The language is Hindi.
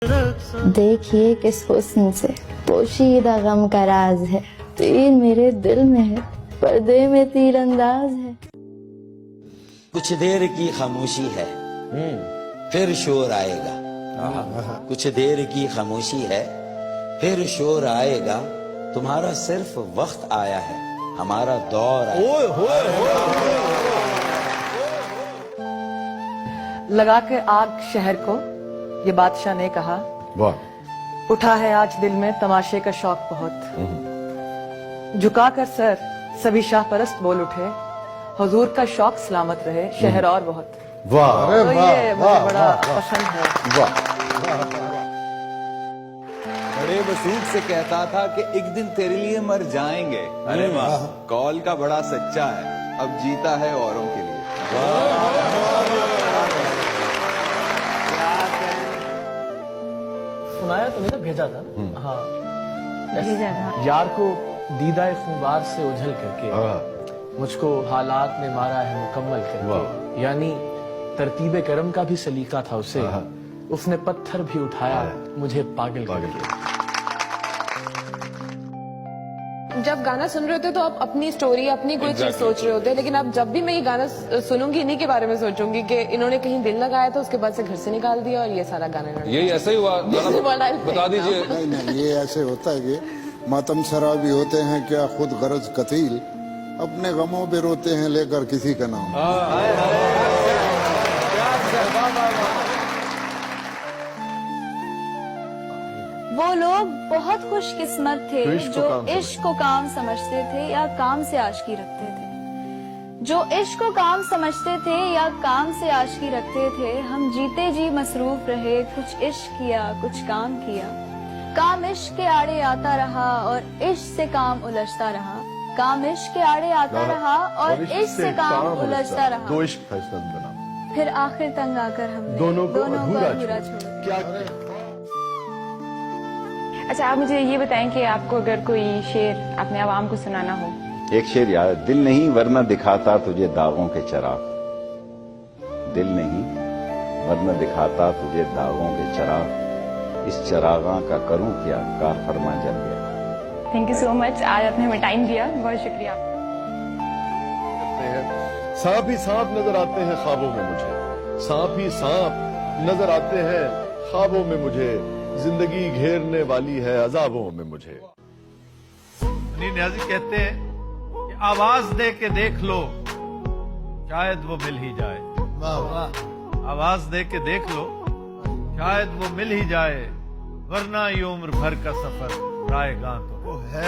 देखिए किस हुस्न से पोशीदा गम का राज है, तीर मेरे दिल में है, पर्दे में तीरंदाज है। कुछ देर की खामोशी है, फिर शोर आएगा। कुछ देर की खामोशी है, फिर शोर आएगा। तुम्हारा सिर्फ वक्त आया है, हमारा दौर आया। लगा के आग शहर को, ये बादशाह ने कहा। वाह। उठा है आज दिल में तमाशे का शौक बहुत। झुका कर सर सभी शाह परस्त बोल उठे, हुजूर का शौक सलामत रहे, शहर और बहुत। वाह। तो ये मुझे बड़ा पसंद है। वाह। बड़े वसूख से कहता था कि एक दिन तेरे लिए मर जाएंगे। अरे वाह, कौल का बड़ा सच्चा है, अब जीता है औरों के लिए। सुनाया तो नहीं था, भेजा था। हाँ, भेजा था। यार को दीदाए खुमार से उझल करके मुझको हालात ने मारा है मुकम्मल करके। यानी तरतीबे करम का भी सलीका था उसे, उसने पत्थर भी उठाया मुझे पागल करके। जब गाना सुन रहे होते तो आप अपनी स्टोरी, अपनी कोई चीज सोच रहे होते हैं, लेकिन अब जब भी मैं ये गाना सुनूंगी इन्हीं के बारे में सोचूंगी कि इन्होंने कहीं दिल लगाया था, उसके बाद से घर से निकाल दिया और ये सारा गाना इन्होंने। यही ऐसा ही हुआ, बता दीजिए। नहीं, ये ऐसे होता है कि मातम शराबी होते हैं क्या खुद गरज कतील, अपने गमों पे रोते हैं लेकर किसी का नाम। वो लोग बहुत खुशकिस्मत थे जो इश्क को काम समझते थे या काम से आशिकी रखते थे। जो इश्क को काम समझते थे या काम से आशिकी रखते थे। हम जीते जी मसरूफ रहे, कुछ इश्क किया कुछ काम किया। काम इश्क के आड़े आता रहा और इश्क से काम उलझता रहा। काम इश्क के आड़े आता रहा और इश्क से काम उलझता रहा। दो इश्क था इसका नाम। फिर आखिर तंग आकर हमने दोनों को अधूरा छोड़ा। क्या अच्छा, आप मुझे ये बताएं कि आपको अगर कोई शेर अपने आवाम को सुनाना हो। एक शेर यार, दिल नहीं वरना दिखाता तुझे दागों के चराग। दिल नहीं वरना दिखाता तुझे दागों के चराग। इस चरागा का करूं क्या, कार फरमा जल गया। थैंक यू सो मच, आज आपने हमें टाइम दिया, बहुत शुक्रिया। सांप ही सांप नजर आते हैं ख्वाबों में मुझे, सांप ही सांप नजर आते हैं ख्वाबों में मुझे। जिंदगी घेरने वाली है अजाबों में मुझे। नियाजी कहते हैं कि आवाज दे के देख लो, शायद वो मिल ही जाए। आवाज दे के देख लो, शायद वो मिल ही जाए, वरना ये उम्र भर का सफर रायगां तो है।